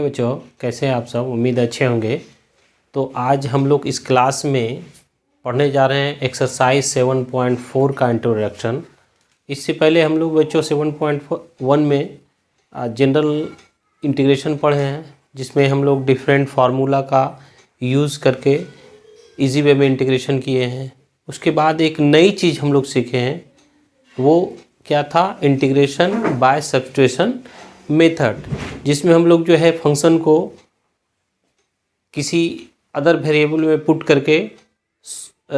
Hello बच्चों, कैसे हैं आप सब। उम्मीद अच्छे होंगे। तो आज हम लोग इस क्लास में पढ़ने जा रहे हैं एक्सरसाइज 7.4 का इंट्रोडक्शन। इससे पहले हम लोग बच्चों 7.1 में जनरल इंटीग्रेशन पढ़े हैं, जिसमें हम लोग डिफरेंट फार्मूला का यूज़ करके इजी वे में इंटीग्रेशन किए हैं। उसके बाद एक नई चीज़ हम लोग सीखे हैं, वो क्या था, इंटीग्रेशन बाय सब्स्टिट्यूशन मेथड, जिसमें हम लोग जो है फंक्शन को किसी अदर वेरिएबल में पुट करके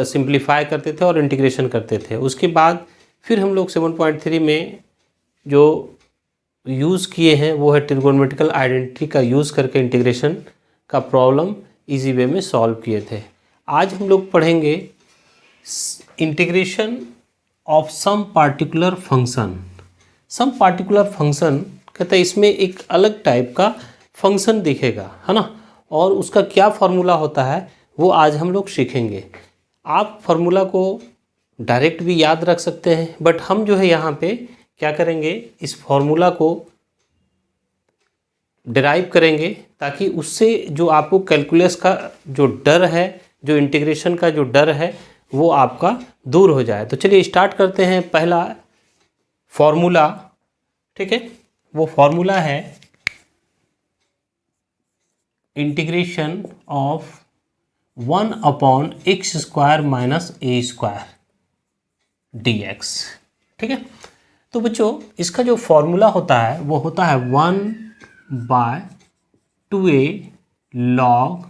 सिंप्लीफाई करते थे और इंटीग्रेशन करते थे। उसके बाद फिर हम लोग 7.3 में जो यूज़ किए हैं वो है ट्रिगोनोमेट्रिकल आइडेंटिटी का यूज़ करके इंटीग्रेशन का प्रॉब्लम इजी वे में सॉल्व किए थे। आज हम लोग पढ़ेंगे integration of some particular function. Some particular function कहते हैं इसमें एक अलग टाइप का फंक्शन दिखेगा, है ना, और उसका क्या फार्मूला होता है वो आज हम लोग सीखेंगे। आप फार्मूला को डायरेक्ट भी याद रख सकते हैं, बट हम जो है यहाँ पे क्या करेंगे, इस फार्मूला को डिराइव करेंगे ताकि उससे जो आपको कैलकुलस का जो डर है, जो इंटीग्रेशन का जो डर है, वो आपका दूर हो जाए। तो चलिए स्टार्ट करते हैं। पहला फार्मूला, ठीक है, वो फार्मूला है integration of 1/x² minus a² dx। ठीक है, तो बच्चों इसका जो फॉर्मूला होता है वो होता है 1/2a log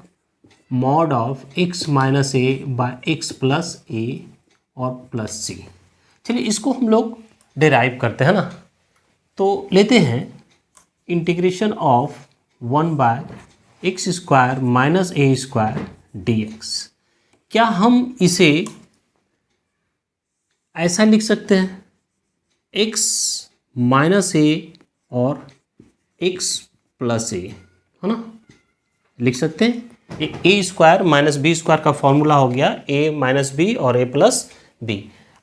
mod of x minus a by x plus a और प्लस c। चलिए इसको हम लोग डिराइव करते हैं ना। तो लेते हैं integration of 1/x² minus a² dx। क्या हम इसे ऐसा लिख सकते हैं, x माइनस a और x प्लस a, है ना, लिख सकते हैं। a² माइनस b² का फॉर्मूला हो गया a माइनस b और a प्लस b।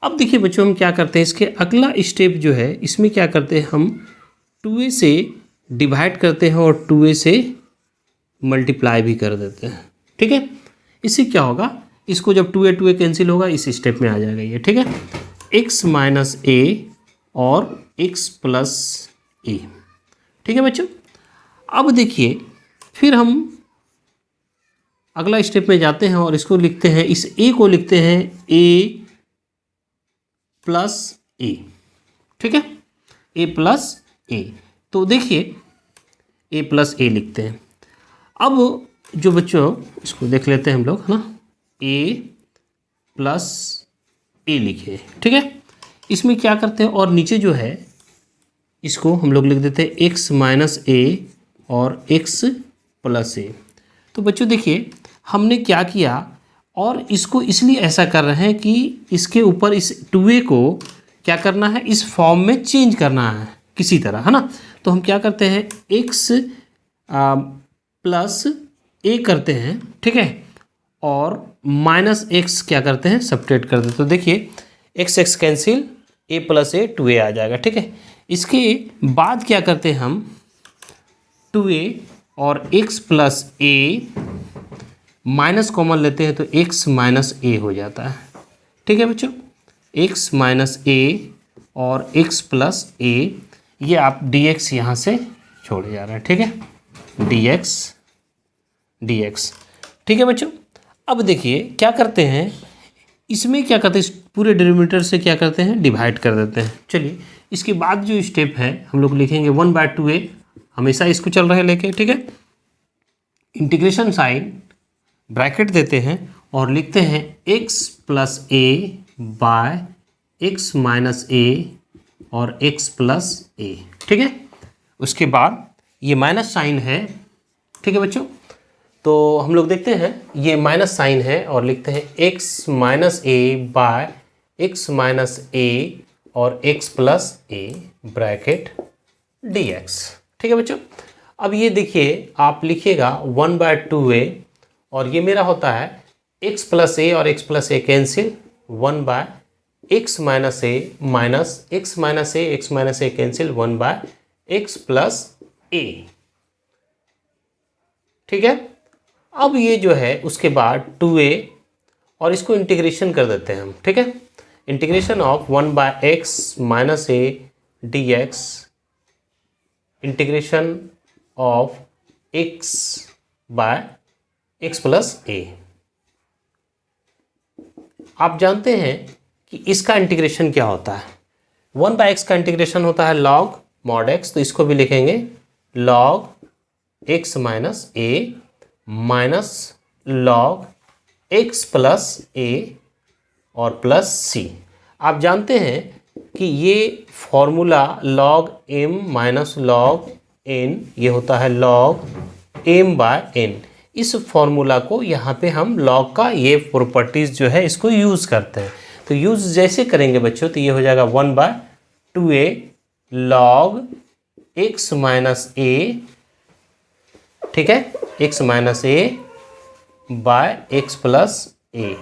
अब देखिए बच्चों, हम क्या करते हैं, इसके अगला स्टेप जो है इसमें क्या करते हैं, हम 2a से डिवाइड करते हैं और 2a से मल्टीप्लाई भी कर देते हैं। ठीक है, इससे क्या होगा, इसको जब 2a कैंसिल होगा इस स्टेप में आ जाएगा ये। ठीक है, x माइनस a और x प्लस a। ठीक है बच्चों, अब देखिए फिर हम अगला स्टेप में जाते हैं और इसको लिखते हैं, इस a को लिखते हैं a प्लस a। ठीक है, a प्लस a। तो देखिए a प्लस a लिखते हैं। अब जो बच्चों इसको देख लेते हैं हम लोग, है ना, a प्लस a लिखे। ठीक है, इसमें क्या करते हैं, और नीचे जो है इसको हम लोग लिख देते हैं x माइनस a और x प्लस a। तो बच्चों देखिए हमने क्या किया, और इसको इसलिए ऐसा कर रहे हैं कि इसके ऊपर इस 2a को क्या करना है, इस फॉर्म में चेंज करना है किसी तरह, है ना। तो हम क्या करते हैं, x प्लस a करते हैं, ठीक है, और माइनस x क्या करते हैं, सब्ट्रैक्ट कर देते। तो देखिए x cancel, a plus a 2a आ जाएगा। ठीक है, इसके बाद क्या करते हैं हम, 2a और x plus a minus common लेते हैं तो x माइनस a हो जाता है। ठीक है बच्चों, x माइनस a और x प्लस a, ये आप dx यहाँ से छोड़े जा रहे हैं। ठीक है, dx। ठीक है बच्चों, अब देखिए क्या करते हैं, इसमें क्या करते हैं, इस पूरे डिनोमिनेटर से क्या करते हैं, डिवाइड कर देते हैं। चलिए इसके बाद जो स्टेप है हम लोग लिखेंगे 1/2a, हमेशा इसको चल रहे हैं लेके। ठीक है, इंटीग्रेशन साइन ब्रैकेट देते हैं और लिखते हैं x plus a by x minus a और x प्लस a। ठीक है, उसके बाद ये माइनस साइन है। ठीक है बच्चों, तो हम लोग देखते हैं ये माइनस साइन है और लिखते हैं x minus a by x minus a और x plus a bracket dx। ठीक है बच्चों, अब ये देखिए आप लिखिएगा 1/2a और ये मेरा होता है x प्लस a और x plus a cancel, 1/x minus a minus x minus a cancel, 1/x plus a। ठीक है। अब ये जो है उसके बाद 2a और इसको इंटीग्रेशन कर देते हैं हम, ठीक है। Integration of 1/x minus a dx, integration of x by x plus a। आप जानते हैं कि इसका इंटीग्रेशन क्या होता है। 1/x का इंटीग्रेशन होता है log mod x, तो इसको भी लिखेंगे log x minus a minus log x plus a और प्लस c। आप जानते हैं कि ये formula log m minus log n ये होता है log m बाय n। इस फॉर्मूला को यहाँ पे हम log का ये प्रॉपर्टीज़ जो है इसको यूज़ करते हैं। तो यूज़ जैसे करेंगे बच्चों तो ये हो जाएगा 1/2a log x minus a, ठीक है, x minus a by x plus a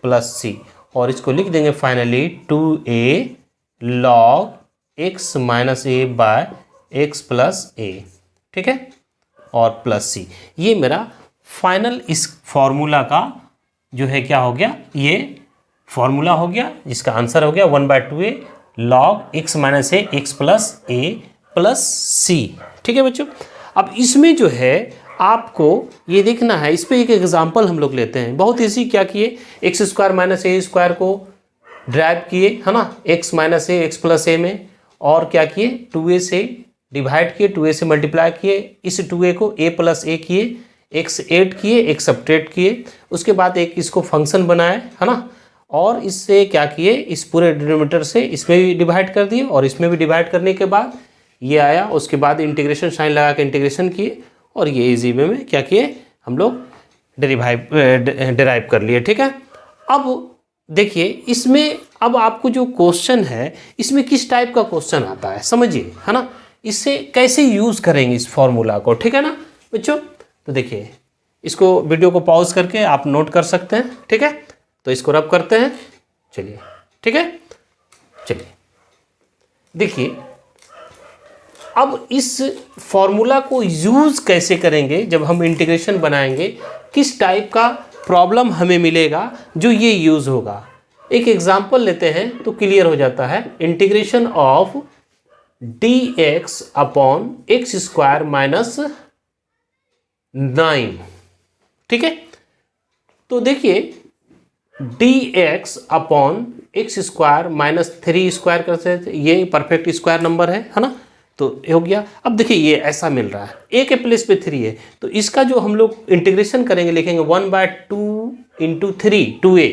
plus c, और इसको लिख देंगे finally 2a log x minus a by x plus a, ठीक है, और प्लस c। ये मेरा फाइनल इस फॉर्मूला का जो है क्या हो गया, ये फॉर्मूला हो गया जिसका आंसर हो गया 1/2a log x minus a x plus a plus c, ठीक है बच्चों। अब इसमें जो है आपको ये देखना है, इस पर एक एग्जांपल हम लोग लेते हैं। बहुत इजी, क्या किए, एक्स स्क्वायर माइनस ए स्क्वायर को ड्राइव किए, है ना, x माइनस ए एक्स प्लस ए में, और क्या किए 2a से डिवाइड किए, 2a से मल्टीप्लाई किए, इस 2a को a प्लस a किए, x ऐड किए, x सब्ट्रैक्ट किए, उसके बाद एक इसको फंक्शन बनाए, है ना, और इससे क्या किए, इस पूरे डिनोमिनेटर से इसमें भी डिवाइड कर दिए और इसमें भी डिवाइड करने के बाद ये आया, उसके बाद इंटीग्रेशन साइन लगा के इंटीग्रेशन किए, और ये इजी वे में क्या किए हम लोग डिराइव कर लिए, ठीक है। अब देखिए इसमें अब आपको जो क्वेश्चन है इसमें किस टाइप का क्वेश्चन आता है समझिए, है ना, इससे कैसे यूज़ करेंगे इस फॉर्मूला को, ठीक है ना बच्चों। तो देखिए इसको वीडियो को पॉज करके आप नोट कर सकते हैं, ठीक है। तो इसको रब करते हैं, चलिए, ठीक है। चलिए देखिए अब इस फॉर्मूला को यूज़ कैसे करेंगे जब हम इंटीग्रेशन बनाएंगे, किस टाइप का प्रॉब्लम हमें मिलेगा जो ये यूज़ होगा। एक एग्जांपल लेते हैं तो क्लियर हो जाता है। Integration of dx upon X square minus 9, ठीक है। तो देखिए dx upon X square minus 3 square कर सकते, ये परफेक्ट स्क्वायर नंबर है ना, तो हो गया। अब देखिए ये ऐसा मिल रहा है, a के प्लेस पे 3 है, तो इसका जो हम लोग इंटीग्रेशन करेंगे लिखेंगे 1/2 इंटू 3, 2a,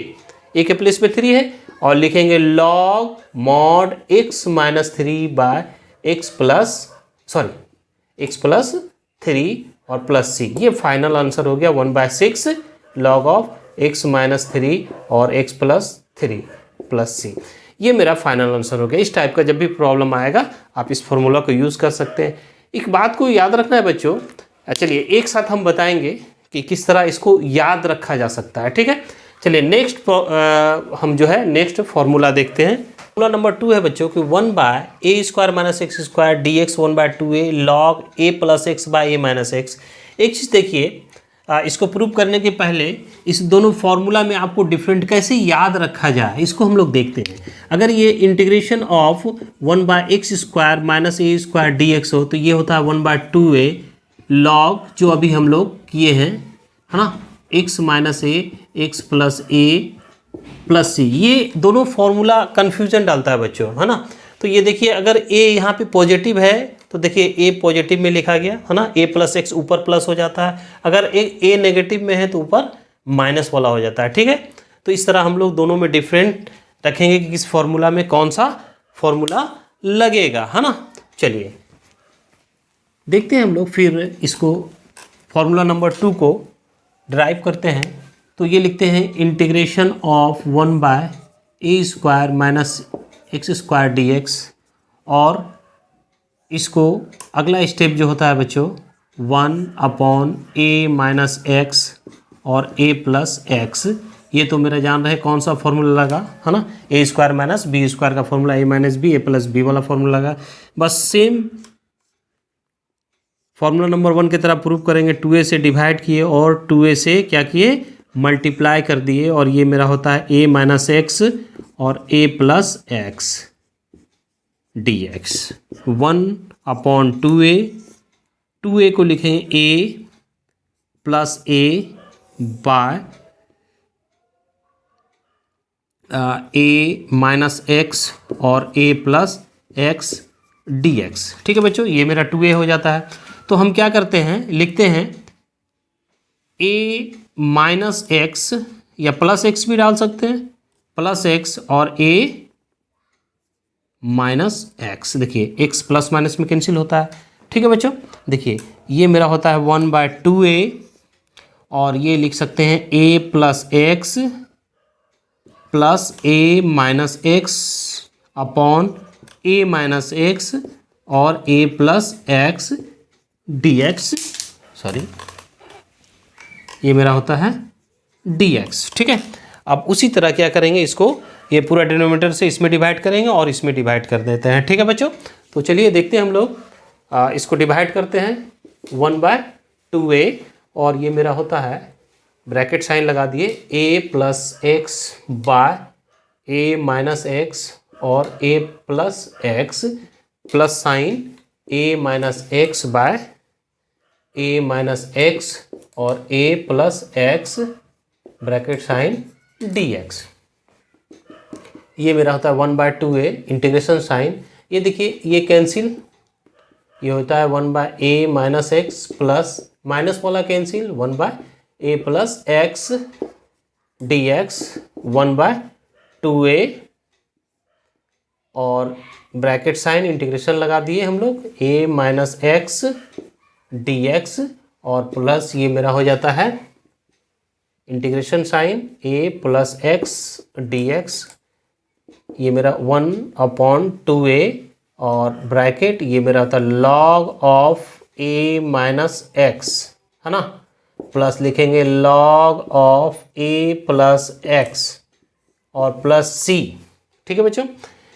a के प्लेस पे 3 है, और लिखेंगे log mod x minus 3 by x plus 3 और प्लस c। ये फाइनल आंसर हो गया 1/6 log ऑफ x माइनस 3 और x प्लस 3 प्लस c। ये मेरा फाइनल आंसर हो गया। इस टाइप का जब भी प्रॉब्लम आएगा आप इस फॉर्मूला को यूज़ कर सकते हैं। एक बात को याद रखना है बच्चों, चलिए एक साथ हम बताएंगे कि किस तरह इसको याद रखा जा सकता है, ठीक है। चलिए नेक्स्ट हम जो है नेक्स्ट फॉर्मूला देखते हैं। फॉर्मूला नंबर 2 है बच्चों कि 1/a square minus x square dx 1/2a log a plus x by A minus x. एक चीज़ देखिए, इसको प्रूव करने के पहले इस दोनों फार्मूला में आपको डिफरेंट कैसे याद रखा जाए इसको हम लोग देखते हैं। अगर ये integration of 1/x square minus A square dx हो तो ये होता है 1/2a log जो अभी हम लोग किए हैं, है ना, x माइनस ए एक्स प्लस ए प्लस सी। ये दोनों फार्मूला कन्फ्यूजन डालता है बच्चों, है ना। तो ये देखिए अगर a यहाँ पे पॉजिटिव है तो देखिए a पॉजिटिव में लिखा गया, है ना, a प्लस एक्स ऊपर प्लस हो जाता है, अगर a नेगेटिव में है तो ऊपर माइनस वाला हो जाता है, ठीक है। तो इस तरह हम लोग दोनों में डिफरेंट रखेंगे कि किस फॉर्मूला में कौन सा फॉर्मूला लगेगा, है ना। चलिए देखते हैं हम लोग फिर इसको फॉर्मूला नंबर 2 को ड्राइव करते हैं। तो ये लिखते हैं integration of 1/a square minus x square dx, और इसको अगला स्टेप जो होता है बच्चों 1/a माइनस एक्स और a प्लस एक्स। ये तो मेरा जान रहे कौन सा फॉर्मूला लगा, है ना, a square minus b square का formula a minus b, a plus b वाला फॉर्मूला लगा। बस सेम फॉर्मूला नंबर 1 की तरह प्रूव करेंगे। 2a से डिवाइड किए और 2a से क्या किए, मल्टीप्लाई कर दिए, और ये मेरा होता है a माइनस एक्स और a plus X D X. 1/2a, 2a को लिखें a plus a by a minus X और a plus X D X. ठीक है बच्चों, ये मेरा 2a हो जाता है। तो हम क्या करते हैं, लिखते हैं a माइनस एक्स या प्लस एक्स भी डाल सकते हैं, प्लस एक्स और a माइनस एक्स। देखिए x प्लस माइनस में कैंसिल होता है। ठीक है बच्चों, देखिए ये मेरा होता है 1/2a, और ये लिख सकते हैं a plus X plus a minus x upon a minus X और a plus X D x. Sorry, ये मेरा होता है dx। ठीक है, अब उसी तरह क्या करेंगे, इसको ये पूरा डिनोमिनेटर से इसमें डिवाइड करेंगे और इसमें डिवाइड कर देते हैं। ठीक है बच्चों, तो चलिए देखते हैं हम लोग इसको डिवाइड करते हैं 1/2a, और ये मेरा होता है, ब्रैकेट साइन लगा दिए, a plus X by a minus X और a plus X plus sine a minus X by a minus X और a plus X bracket sine dx। ये मेरा होता है 1/2a, इंटीग्रेशन साइन, ये देखिए ये कैंसिल, ये होता है 1/a minus X plus minus वाला cancel 1/a plus X dx 1/2a, और ब्रैकेट साइन इंटीग्रेशन लगा दिए हम लोग, a माइनस एक्स dx, और प्लस ये मेरा हो जाता है integration sine a plus X dx, ये मेरा 1/2a, और ब्रैकेट ये मेरा होता है log of a minus x, है ना, प्लस लिखेंगे log of a plus x और प्लस c। ठीक है बच्चों,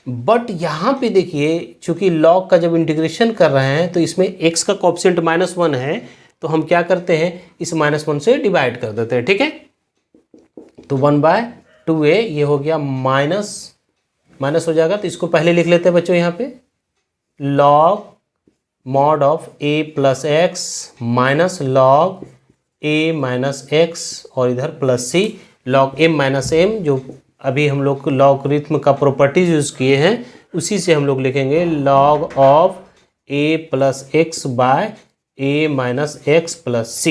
बट यहाँ पे देखिए चूंकि log का जब इंटीग्रेशन कर रहे हैं तो इसमें x का कोएफिशिएंट -1 है, तो हम क्या करते हैं, इस -1 से डिवाइड कर देते हैं। ठीक है, तो 1/2a ये हो गया माइनस हो जाएगा, तो इसको पहले लिख लेते हैं बच्चों यहाँ पे, log mod of a plus x minus log a minus X, और इधर plus c log m minus m, जो अभी हम लोग लॉगरिथम का प्रॉपर्टीज यूज़ किए हैं उसी से हम लोग लिखेंगे log of a plus X by a minus X plus c।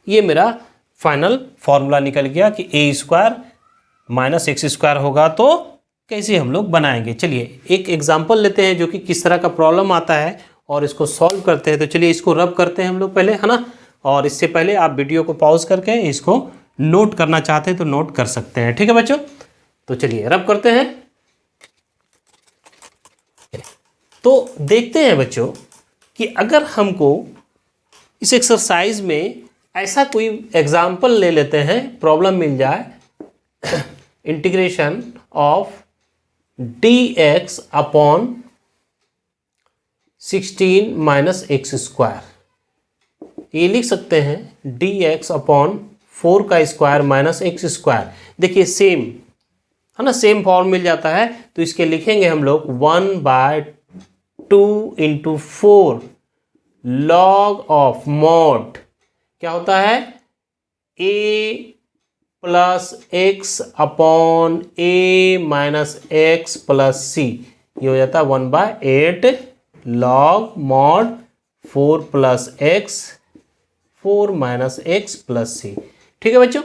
ये मेरा फाइनल फॉर्मूला निकल गया कि a² माइनस x² होगा, तो कैसे हम लोग बनाएंगे। चलिए एक एग्जांपल लेते हैं जो कि किस तरह का प्रॉब्लम आता है और इसको सॉल्व करते हैं। तो चलिए इसको रब करते हैं हम लोग पहले, है ना, और इससे पहले आप वीडियो को पॉज करके इसको नोट करना चाहते हैं तो नोट कर सकते हैं। ठीक है बच्चों, तो चलिए रब करते हैं। तो देखते हैं बच्चों कि अगर हमको इस एक्सरसाइज में ऐसा कोई एग्जाम्पल ले लेते हैं, प्रॉब्लम मिल जाए, integration of dx upon 16 minus x², ये लिख सकते हैं dx अपॉन 4 का स्क्वायर माइनस x²। देखिए सेम है ना, सेम फॉर्म मिल जाता है, तो इसके लिखेंगे हम लोग 1/2 इंटू 4 log ऑफ मॉड क्या होता है, a plus x upon a minus X plus c, ये हो जाता है 1/8 log mod 4 plus x 4 minus X plus c। ठीक है बच्चों,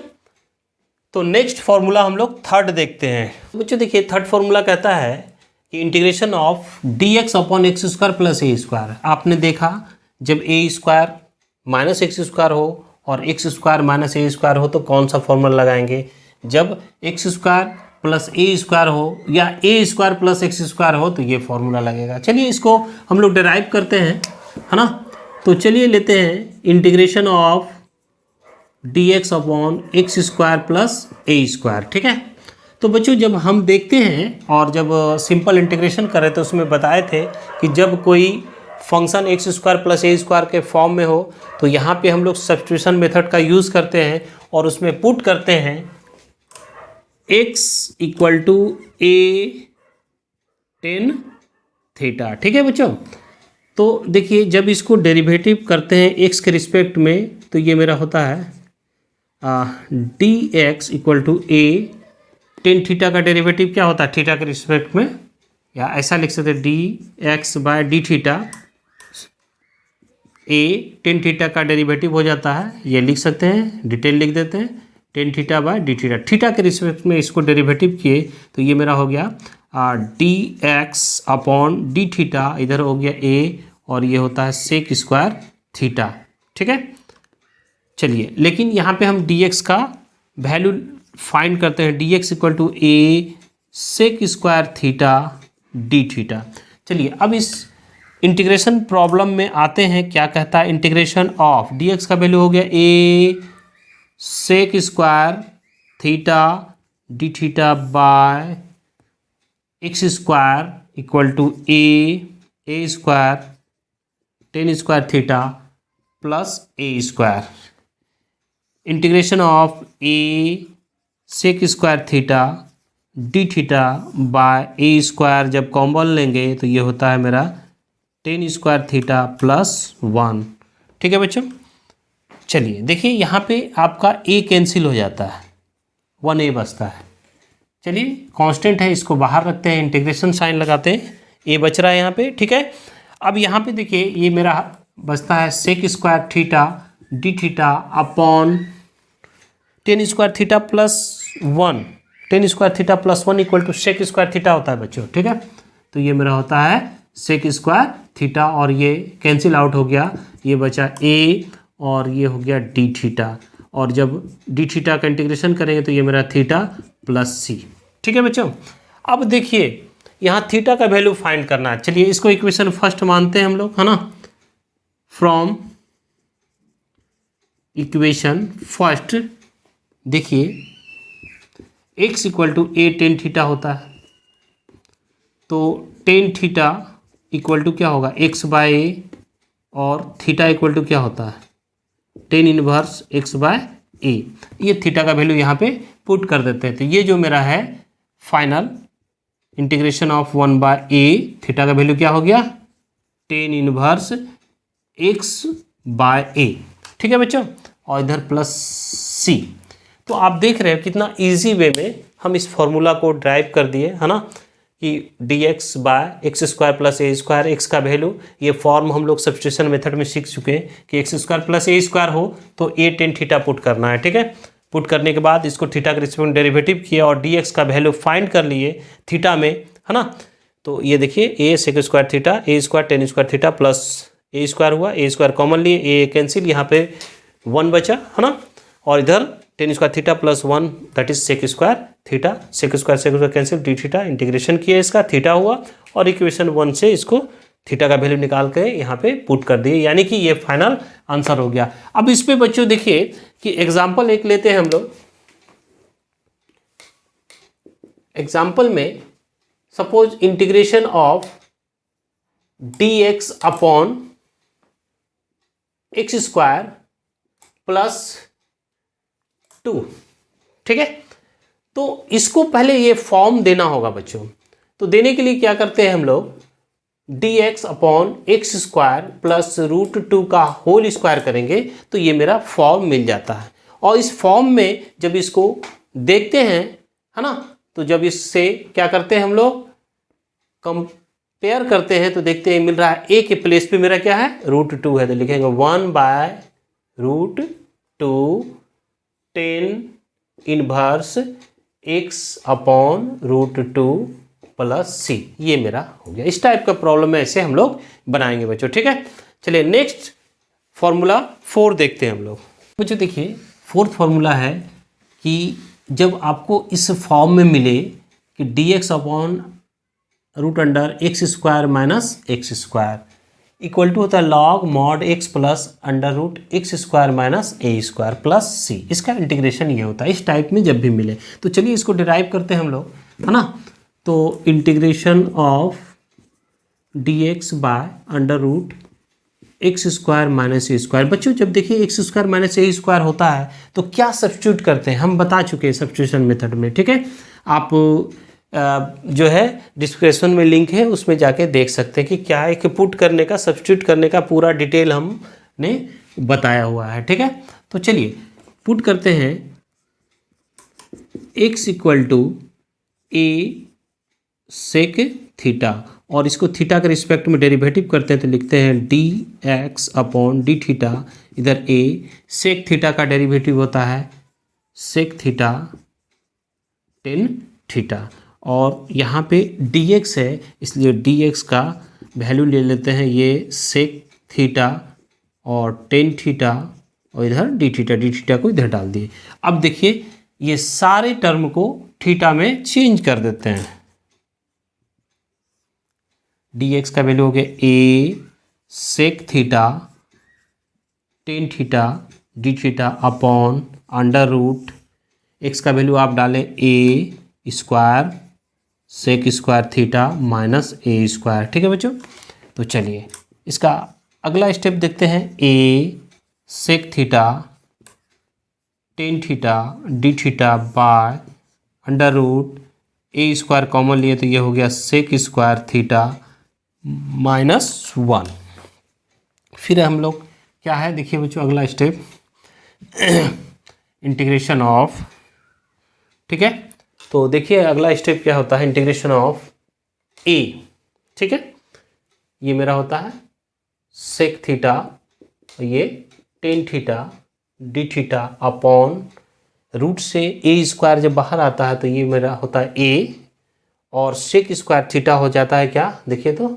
तो नेक्स्ट फॉर्मूला हम लोग थर्ड देखते हैं। बच्चों देखिए थर्ड फॉर्मूला कहता है कि integration of dx upon x² plus a²। आपने देखा जब a² माइनस x² हो और x² माइनस a² हो तो कौन सा फॉर्मूला लगाएंगे, जब x² प्लस a² हो या a² प्लस x² हो तो ये फॉर्मूला लगेगा। चलिए इसको हम लोग डिराइव करते हैं, है ना, तो चलिए लेते हैं integration of dx upon x² plus a²। ठीक है, तो बच्चों जब हम देखते हैं और जब सिंपल इंटीग्रेशन करें तो उसमें बताए थे कि जब कोई function x square plus a square के फॉर्म में हो तो यहाँ पे हम लोग सब्स्टिट्यूशन मेथड का यूज़ करते हैं और उसमें पुट करते हैं x equal to A tan theta. ठीक है बच्चों, तो देखिए जब इसको डेरिवेटिव करते हैं x के रिस्पेक्ट में तो ये मेरा होता है D X equal to A tan theta का डेरिवेटिव क्या होता है थीटा के रिस्पेक्ट में, या ऐसा लिख सकते हैं D x by d theta a tan theta का डेरिवेटिव हो जाता है, ये लिख सकते हैं, डिटेल लिख देते हैं tan theta by d theta. Theta के रिस्पेक्ट में इसको डेरिवेटिव किए तो ये मेरा हो गया D x upon D theta, इधर हो गया ए और ये होता है सेक स्क्वायर थीटा। ठीक है, चलिए लेकिन यहाँ पे हम डी एक्स का वैल्यू फाइंड करते हैं, D X equal to A sec square theta D theta. चलिए अब इस इंटीग्रेशन प्रॉब्लम में आते हैं, क्या कहता है इंटीग्रेशन ऑफ डी एक्स का वैल्यू हो गया a sec square theta D theta by x square equal to a square tan square theta plus a square. Integration of a sec square theta D theta by A square जब common लेंगे तो ये होता है मेरा tan square theta plus one. ठीक है बच्चों, चलिए देखिए यहाँ पे आपका ए कैंसिल हो जाता है, वन ए बचता है। चलिए कांस्टेंट है, इसको बाहर रखते हैं, इंटीग्रेशन साइन लगाते हैं, ए बच रहा है यहाँ पे। ठीक है, अब यहाँ पे देखिए ये मेरा बचता है sec square theta D theta upon tan square theta plus one, tan square theta plus one equal to sec square theta होता है बच्चों। ठीक है, तो ये मेरा होता है सेक स्क्वायर थीटा और ये कैंसिल आउट हो गया, ये बचा ए और ये हो गया डी थीटा, और जब डी थीटा का इंटीग्रेशन करेंगे तो ये मेरा थीटा प्लस सी। ठीक है बच्चों, अब देखिए यहाँ थीटा का वैल्यू फाइंड करना है। चलिए इसको इक्वेशन फर्स्ट मानते हैं हम लोग, है ना। फ्रॉम इक्वेशन फर्स्ट देखिए x equal to A tan theta होता है, तो टेन थीटा इक्वल टू क्या होगा x बाय ए, और थीटा इक्वल टू क्या होता है tan inverse x bye a. ये थीटा का वैल्यू यहाँ पे पुट कर देते हैं, तो ये जो मेरा है final integration of one by A, theta का वैल्यू क्या हो गया tan inverse x bye a. ठीक है बच्चों, और इधर प्लस सी। तो आप देख रहे हो कितना इजी वे में हम इस फॉर्मूला को ड्राइव कर दिए, है ना, कि d x by x square plus a square, x का वैल्यू ये फॉर्म हम लोग सब्स्टिट्यूशन मेथड में सीख चुके हैं कि x square plus a square हो तो ए टेन थीटा पुट करना है। ठीक है, पुट करने के बाद इसको थीटा के रिस्पेक्ट में डेरिवेटिव किया और डी एक्स का वैल्यू फाइंड कर लिए थीटा में, है ना। तो ये देखिए a sec square theta a square tan square theta plus a square हुआ, ए स्क्वायर कॉमन लिए, ए कैंसिल, यहाँ पे वन बचा, है ना, और इधर tan square theta plus one that is sec square theta, sec square cancel, D theta integration किया इसका, थीटा हुआ, और इक्वेशन वन से इसको थीटा का वैल्यू निकाल के यहाँ पे पुट कर दिए, यानी कि ये फाइनल आंसर हो गया। अब इस पे बच्चों देखिए कि एग्जाम्पल एक लेते हैं हम लोग। एग्जाम्पल में suppose integration of d x upon X square plus two. ठीक है, तो इसको पहले ये फॉर्म देना होगा बच्चों। तो देने के लिए क्या करते हैं हम लोग, D x upon X square plus root two का होल स्क्वायर करेंगे तो ये मेरा फॉर्म मिल जाता है। और इस फॉर्म में जब इसको देखते हैं, है ना, तो जब इससे क्या करते हैं हम लोग कंपेयर करते हैं तो देखते हैं मिल रहा है ए के प्लेस पे मेरा क्या है रूट टू है, तो लिखेंगे one by root two tan inverse x upon root two plus c, ये मेरा हो गया। इस टाइप का प्रॉब्लम में ऐसे हम लोग बनाएंगे बच्चों। ठीक है, चलिए नेक्स्ट फॉर्मूला 4 देखते हैं हम लोग। बच्चों देखिए फोर्थ फॉर्मूला है कि जब आपको इस फॉर्म में मिले कि d x upon root under x square minus x square equal to होता है log mod x plus under root x square minus ए स्क्वायर प्लस सी, इसका इंटीग्रेशन ये होता है। इस टाइप में जब भी मिले तो चलिए इसको डिराइव करते हैं हम लोग, है ना। तो integration of dx by under root x square minus A square. बच्चों जब देखिए एक्स स्क्वायर माइनस ए स्क्वायर होता है तो क्या सब्स्टिट्यूट करते हैं, हम बता चुके हैं सब्स्टिट्यूशन मेथड में, ठीक है। आप जो है डिस्क्रिप्शन में लिंक है उसमें जाके देख सकते हैं कि क्या है कि पुट करने का, सब्स्टिट्यूट करने का पूरा डिटेल हमने बताया हुआ है, ठीक है। तो चलिए पुट करते हैं x equal to A sec theta, और इसको थीटा के रिस्पेक्ट में डेरिवेटिव करते हैं तो लिखते हैं D x upon D theta. इधर ए सेक थीटा का डेरिवेटिव होता है सेक थीटा टेन थीटा, और यहाँ पे डी एक्स है इसलिए डी एक्स का वैल्यू ले लेते हैं ये सेक थीटा और टेन थीटा, और इधर डी थीटा को इधर डाल दिए। अब देखिए ये सारे टर्म को थीटा में चेंज कर देते हैं। डी एक्स का वैल्यू हो गया a sec theta tan theta D theta upon under root x का वैल्यू आप डालें a square sec square theta minus A square, ठीक है बच्चों। तो चलिए इसका अगला स्टेप देखते हैं। A sec theta tan theta D theta by under root a square common लिए तो ये हो गया sec square theta minus one. फिर हम लोग क्या है देखिए बच्चों अगला स्टेप इंटीग्रेशन ऑफ, ठीक है। तो देखिए अगला स्टेप क्या होता है, इंटीग्रेशन ऑफ ए, ठीक है। ये मेरा होता है सेक थीटा, ये tan theta D theta upon root से ए स्क्वायर जब बाहर आता है तो ये मेरा होता है ए, और सेक स्क्वायर थीटा हो जाता है क्या, देखिए तो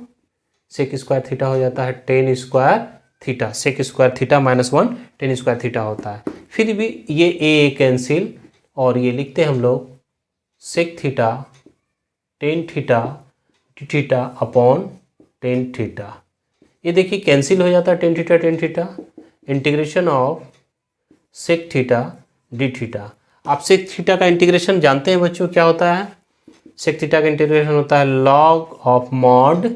सेक स्क्वायर थीटा हो जाता है tan square theta, sec square theta minus one tan square theta होता है। फिर भी ये ए कैंसिल, और ये लिखते हैं हम लोग sec theta tan theta D theta upon tan theta. ये देखिए कैंसिल हो जाता है tan theta. Integration of sec theta D theta. आप सेक थीटा का इंटीग्रेशन जानते हैं बच्चों क्या होता है, सेक थीटा का इंटीग्रेशन होता है log of mod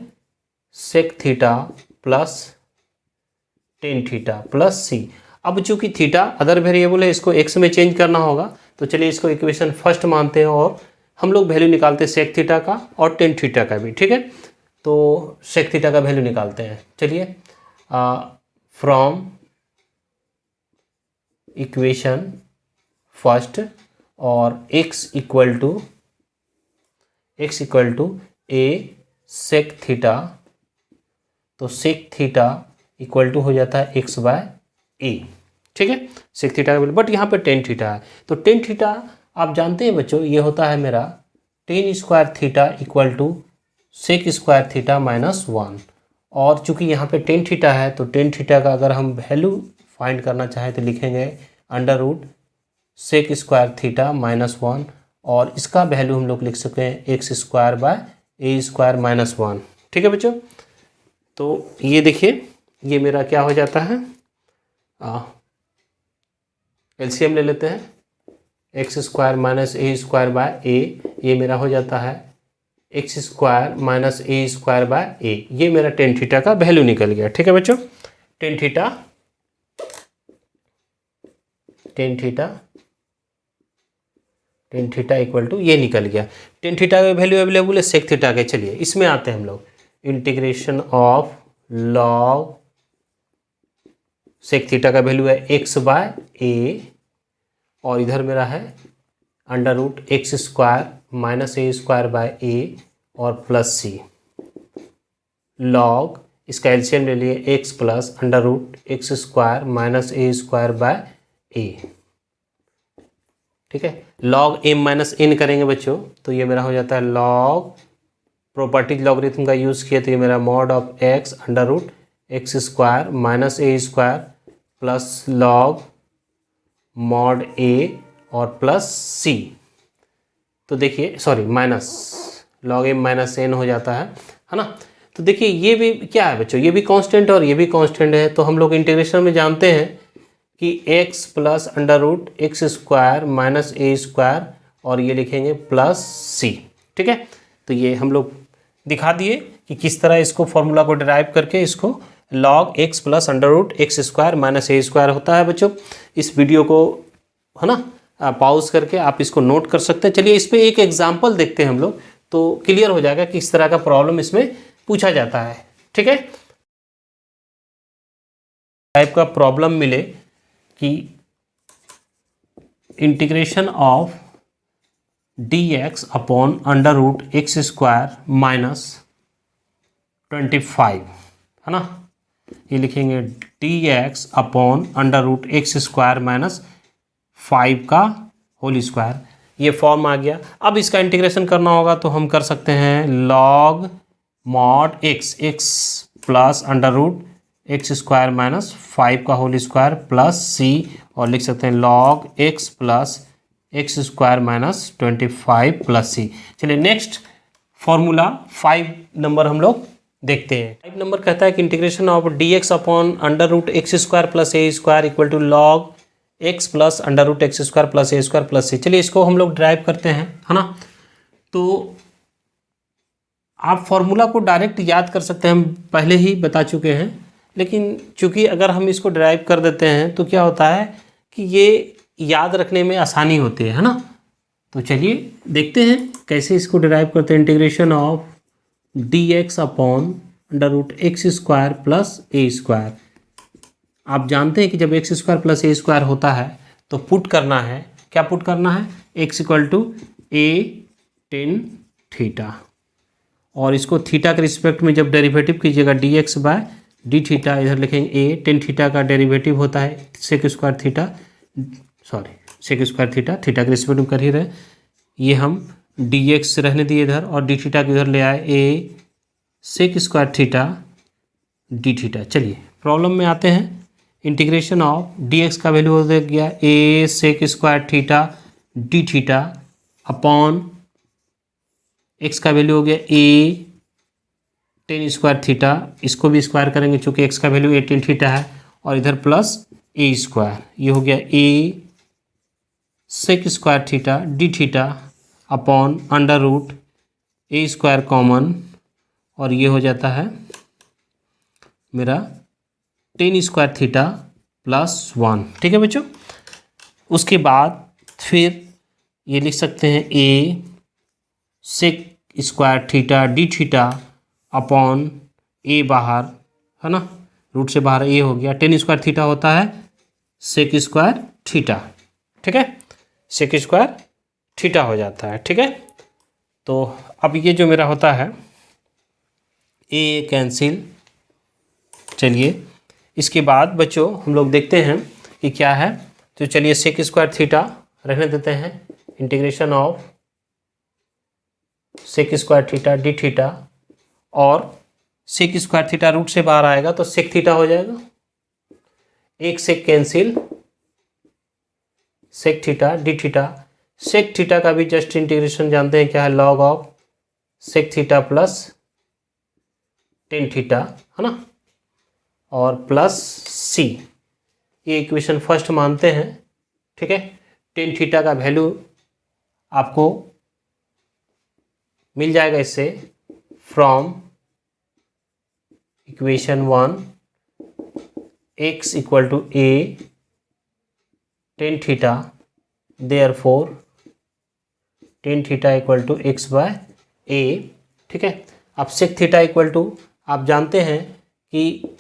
sec theta plus tan theta plus c. अब चूंकि थीटा अदर वेरिएबल है इसको एक्स में चेंज करना होगा, तो चलिए इसको इक्वेशन फर्स्ट मानते हैं और हम लोग वैल्यू निकालते हैं सेक थीटा का और टेन थीटा का भी, ठीक है। तो सेक थीटा का वैल्यू निकालते हैं, चलिए फ्रॉम इक्वेशन फर्स्ट, और x equal to A sec theta, तो सेक थीटा इक्वल टू हो जाता है x बाय ए, ठीक है। सेक थीटा का वैल्यू, बट यहाँ पे टेन थीटा है तो टेन थीटा आप जानते हैं बच्चों ये होता है मेरा tan square theta equal to sec square theta minus one, और चूंकि यहाँ पे टेन थीटा है तो टेन थीटा का अगर हम वैल्यू फाइंड करना चाहें तो लिखेंगे under root sec square theta minus one, और इसका वैल्यू हम लोग लिख सकते हैं x square by A square minus one, ठीक है बच्चों। तो ये देखिए ये मेरा क्या हो जाता है, एलसीएम ले लेते हैं, x square minus A square by a, ये मेरा हो जाता है x square minus A square by a, ये मेरा टेन थीटा का वैल्यू निकल गया, ठीक है बच्चों। टेन थीटा इक्वल टू ये निकल गया। टेन थीटा का वैल्यू अवेलेबल है सेक थीटा के। चलिए इसमें आते हैं हम लोग, integration of log sec theta का वैल्यू है एक्स बाय ए, और इधर मेरा है under root x square minus A square by a और प्लस सी, लॉग इसका एलसीएम ले लिए x plus under root x square minus A square by a, ठीक है। लॉग एम माइनस एन करेंगे बच्चों तो ये मेरा हो जाता है लॉग, प्रॉपर्टीज लॉगरिथम का यूज़ किया तो ये मेरा mod of x under root x square minus A square plus log mod a और प्लस सी। तो देखिए sorry minus log m minus n हो जाता है ना। तो देखिए ये भी क्या है बच्चों, ये भी कांस्टेंट और ये भी कांस्टेंट है, तो हम लोग इंटीग्रेशन में जानते हैं कि x plus under root x square minus ए स्क्वायर और ये लिखेंगे प्लस सी, ठीक है। तो ये हम लोग दिखा दिए कि किस तरह इसको फॉर्मूला को डिराइव करके इसको log x plus under root x square minus ए स्क्वायर होता है बच्चों। इस वीडियो को है ना पॉज करके आप इसको नोट कर सकते हैं। चलिए इस पे एक एग्जांपल देखते हैं हम लोग, तो क्लियर हो जाएगा कि किस तरह का प्रॉब्लम इसमें पूछा जाता है। ठीक है, टाइप का प्रॉब्लम मिले कि integration of dx upon under root x square minus 25 है ना, ये लिखेंगे dx upon under root x square minus 5 का होल स्क्वायर, ये फॉर्म आ गया। अब इसका इंटीग्रेशन करना होगा तो हम कर सकते हैं log mod x plus under root x square minus 5 का होल स्क्वायर प्लस c, और लिख सकते हैं log x plus x square minus 25 plus c. चलिए नेक्स्ट फॉर्मूला 5 नंबर हम लोग देखते हैं। 5 नंबर कहता है कि integration of d x upon under root x square plus a square equal to log x plus under root x square plus a square plus c. चलिए इसको हम लोग ड्राइव करते हैं, है ना। तो आप फॉर्मूला को डायरेक्ट याद कर सकते हैं, हम पहले ही बता चुके हैं, लेकिन चूंकि अगर हम इसको ड्राइव कर देते हैं तो क्या होता है कि ये याद रखने में आसानी होती है ना। तो चलिए देखते हैं कैसे इसको डिराइव करते हैं। Integration of d x upon under root x square plus a square. आप जानते हैं कि जब x square plus a square होता है तो पुट करना है, क्या पुट करना है, x equal to A tan theta, और इसको थीटा के रिस्पेक्ट में जब डेरिवेटिव कीजिएगा d x by d theta, इधर लिखेंगे ए टेन थीटा का डेरिवेटिव होता है sec square theta, sorry sec square theta, theta के रिस्पेक्ट में कर ही रहे, ये हम डी एक्स रहने दिए इधर और डी थीटा को इधर ले आए a sec square theta D theta. चलिए प्रॉब्लम में आते हैं। इंटीग्रेशन ऑफ डी एक्स का वैल्यू हो गया a sec square theta D theta upon x का वैल्यू हो गया ए टेन स्क्वायर थीटा, इसको भी स्क्वायर करेंगे चूँकि एक्स का वैल्यू 18 थीटा है, और इधर प्लस ए स्क्वायर, ये हो गया a sec square theta D theta upon under root a square common, और ये हो जाता है मेरा टेन स्क्वायर थीटा प्लस 1। ठीक है बच्चों, उसके बाद फिर ये लिख सकते हैं a sec square theta D theta upon a बाहर है ना, रूट से बाहर ए हो गया, टेन स्क्वायर थीटा होता है सेक स्क्वायर थीटा। ठीक है, सेक स्क्वायर थीटा हो जाता है। ठीक है, तो अब ये जो मेरा होता है ए कैंसिल। चलिए इसके बाद बच्चों हम लोग देखते हैं कि क्या है, तो चलिए सेक स्क्वायर थीटा रहने देते हैं, integration of sec square theta D theta, और सेक स्क्वायर थीटा रूट से बाहर आएगा तो सेक थीटा हो जाएगा, एक sec cancel, sec theta D theta, sec theta का भी जस्ट इंटीग्रेशन जानते हैं क्या है, log of sec theta plus tan theta है ना, और प्लस सी, ये इक्वेशन फर्स्ट मानते हैं। ठीक है, टेन थीटा का वैल्यू आपको मिल जाएगा इससे from equation 1 x equal to A tan theta, therefore tan theta equal to x by a. ठीक है, अब सेक थीटा इक्वल टू आप जानते हैं कि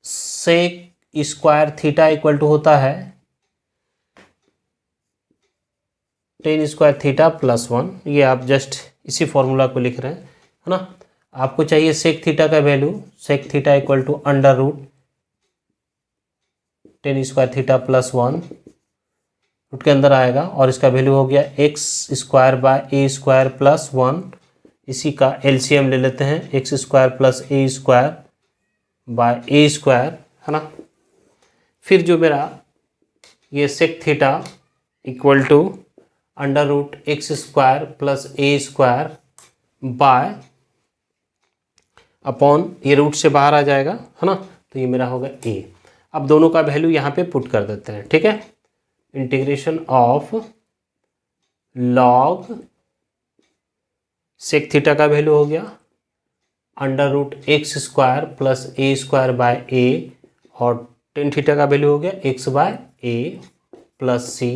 sec square theta equal to होता है टेन स्क्वायर थीटा प्लस 1, ये आप जस्ट इसी फॉर्मूला को लिख रहे हैं है ना। आपको चाहिए सेक थीटा का value, sec theta equal to under root tan square theta plus 1 root के अंदर आएगा, और इसका वैल्यू हो गया x square by A square plus 1, इसी का एलसीएम ले लेते हैं, x square plus a square by A square है ना। फिर जो मेरा ये sec theta equal to under root x square plus a square by upon, ये रूट से बाहर आ जाएगा है ना, तो ये मेरा होगा ए। अब दोनों का वैल्यू यहाँ पे पुट कर देते हैं। ठीक है, integration of log sec theta का वैल्यू हो गया √x² plus a² by a, और टेन थीटा का वैल्यू हो गया x/a plus c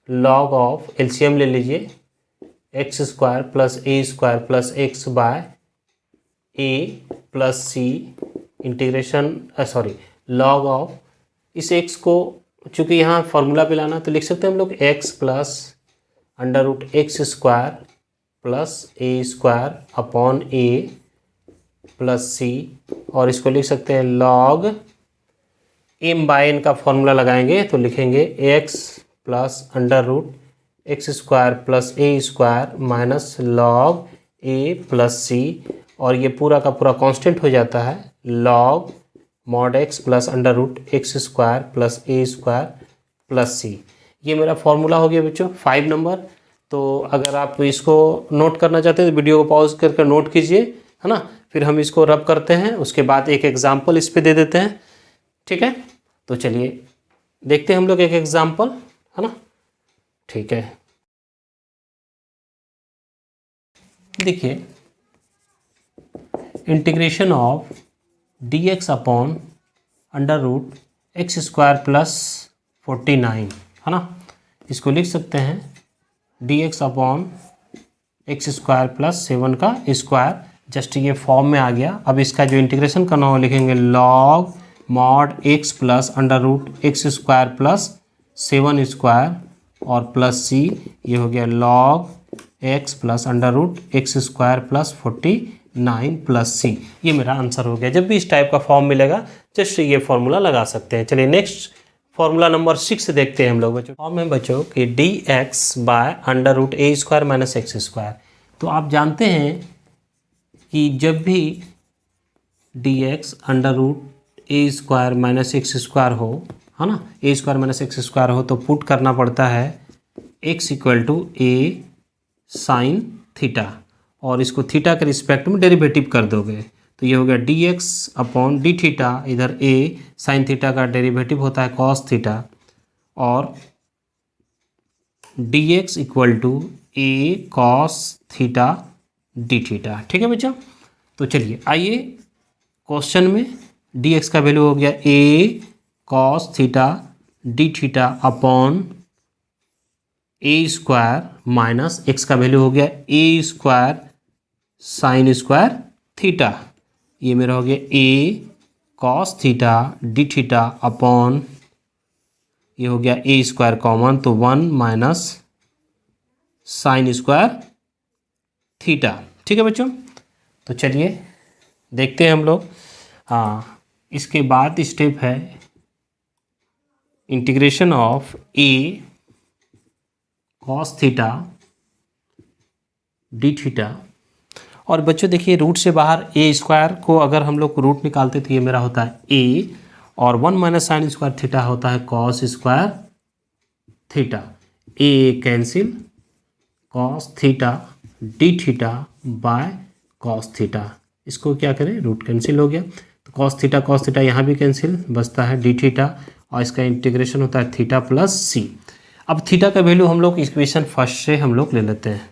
log of, LCM ले लीजिए, x² plus a² plus x/a plus c integration log of, इस x को चूँकि यहाँ फॉर्मूला पे लाना तो लिख सकते हैं हम लोग x plus √x² plus a² upon a plus c, और इसको लिख सकते हैं लॉग m/n का फॉर्मूला लगाएंगे तो लिखेंगे x plus √x² plus a² minus log a plus c, और ये पूरा का पूरा कांस्टेंट हो जाता है log mod x plus √x² plus a² plus c। ये मेरा फॉर्मूला हो गया बच्चों 5 नंबर। तो अगर आप इसको नोट करना चाहते हैं तो वीडियो को पॉज करके नोट कीजिए, है ना। फिर हम इसको रब करते हैं, उसके बाद एक एग्जाम्पल इस पे दे देते हैं, ठीक है। तो चलिए देखते हैं हम लोग एक एग्जाम्पल, है ना। ठीक है, देखिए integration of dx upon √x² plus 49, है ना। इसको लिख सकते हैं dx अपॉन x² प्लस 7 का स्क्वायर, जस्ट ये फॉर्म में आ गया। अब इसका जो इंटीग्रेशन करना हो लिखेंगे log mod x plus √x² plus 7² और प्लस c, ये हो गया log x plus √x² plus 49 plus c। ये मेरा आंसर हो गया। जब भी इस टाइप का फॉर्म मिलेगा जस्ट ये फॉर्मूला लगा सकते हैं। चलिए नेक्स्ट फॉर्मूला नंबर 6 देखते हैं हम लोग बच्चों। फॉर्म है बच्चों कि dx bye √a² minus x²। तो आप जानते हैं कि जब भी dx √a² माइनस x² हो, है ना, a² माइनस x² हो तो पुट करना पड़ता है x equal to a sine theta, और इसको थीटा के रिस्पेक्ट में डेरिवेटिव कर दोगे तो ये हो गया dx अपॉन d थीटा, इधर a साइन थीटा का डेरिवेटिव होता है cos थीटा, और dx equal to a cos theta d theta. ठीक है बच्चों। तो चलिए आइए क्वेश्चन में dx का वैल्यू हो गया a cos theta d theta upon a² minus x का वैल्यू हो गया a² sin² थीटा, ये मेरा हो गया a cos theta d theta upon, ये हो गया a² कॉमन तो 1 माइनस sin² थीटा। ठीक है बच्चों। तो चलिए देखते हैं हम लोग। हाँ, इसके बाद स्टेप है integration of a cos theta d theta, और बच्चों देखिए रूट से बाहर a² को अगर हम लोग रूट निकालते तो ये मेरा होता है a, और 1 माइनस sin² थीटा होता है cos² theta, a cancel cos theta d theta by cos theta, इसको क्या करें रूट कैंसिल हो गया तो cos थीटा यहाँ भी कैंसिल, बचता है d थीटा, और इसका इंटीग्रेशन होता है थीटा प्लस c। अब थीटा का वैल्यू हम लोग इक्वेशन फर्स्ट से हम लोग ले लेते हैं,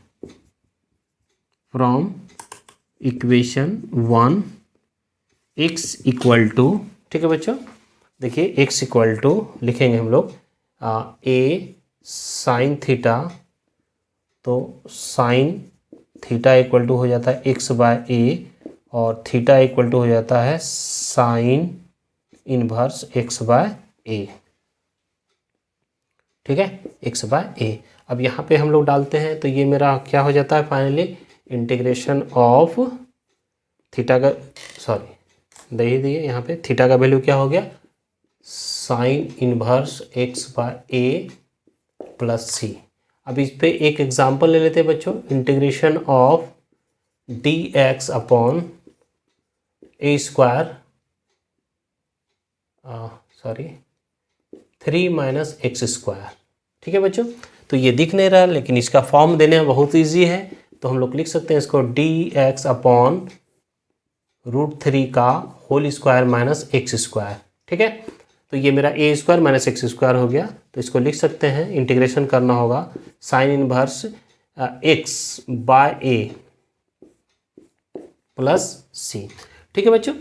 from equation 1 x equal to, ठीक है बच्चों, देखिए x इक्वल टू लिखेंगे हम लोग a साइन थीटा, तो साइन थीटा इक्वल टू हो जाता है x/a, और थीटा इक्वल टू हो जाता है साइन इनवर्स x/a। ठीक है, x/a। अब यहाँ पे हम लोग डालते हैं तो ये मेरा क्या हो जाता है फाइनली इंटीग्रेशन ऑफ थीटा का, सॉरी दे ही दिए यहाँ पे, थीटा का वैल्यू क्या हो गया sine inverse x/a plus c। अब इस पे एक एग्जांपल ले लेते हैं बच्चों, integration of dx upon a², sorry 3 minus x²। ठीक है बच्चों। तो ये दिख नहीं रहा लेकिन इसका फॉर्म देने में बहुत ईजी है, तो हम लोग लिख सकते हैं इसको dx अपॉन √3 का होल स्क्वायर माइनस x²। ठीक है, तो ये मेरा a² माइनस x² हो गया, तो इसको लिख सकते हैं, इंटीग्रेशन करना होगा साइन इनवर्स x/a प्लस सी। ठीक है बच्चों,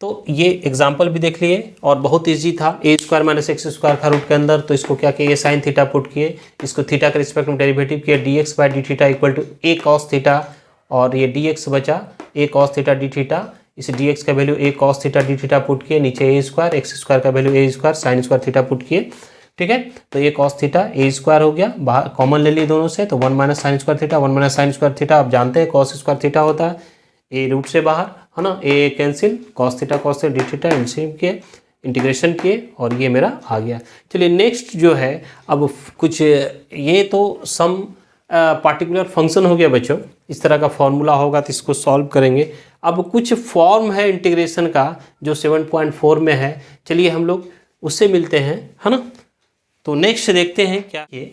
तो ये एग्जाम्पल भी देख लिए और बहुत इजी था। ए स्क्वायर माइनस एक्स स्क्वायर का रूट के अंदर, तो इसको क्या किए, साइन थीटा पुट किए, इसको थीटा के रिस्पेक्ट में डेरिवेटिव किया, d x by d theta equal to a cos theta, और ये डी एक्स बचा a cos theta D theta, इस डी एक्स का value a cos theta D theta put किए, नीचे ए स्क्वायर, एक्स स्क्वायर का value a square sine square theta put किए। ठीक है, तो ये कॉस थीटा ए स्क्वायर हो गया, बाहर कॉमन ले लिए दोनों से, तो 1 minus sign square theta, 1 minus sign square theta आप जानते हैं कॉस स्क्वायर थीटा होता है, ए रूट से बाहर है ना, a cancel, cos theta D theta LCM किए, इंटीग्रेशन किए और ये मेरा आ गया। चलिए नेक्स्ट जो है, अब कुछ ये तो सम पार्टिकुलर फंक्शन हो गया बच्चों, इस तरह का फॉर्मूला होगा तो इसको सॉल्व करेंगे। अब कुछ फॉर्म है इंटीग्रेशन का जो 7.4 में है, चलिए हम लोग उससे मिलते हैं, है ना। तो नेक्स्ट देखते हैं क्या ये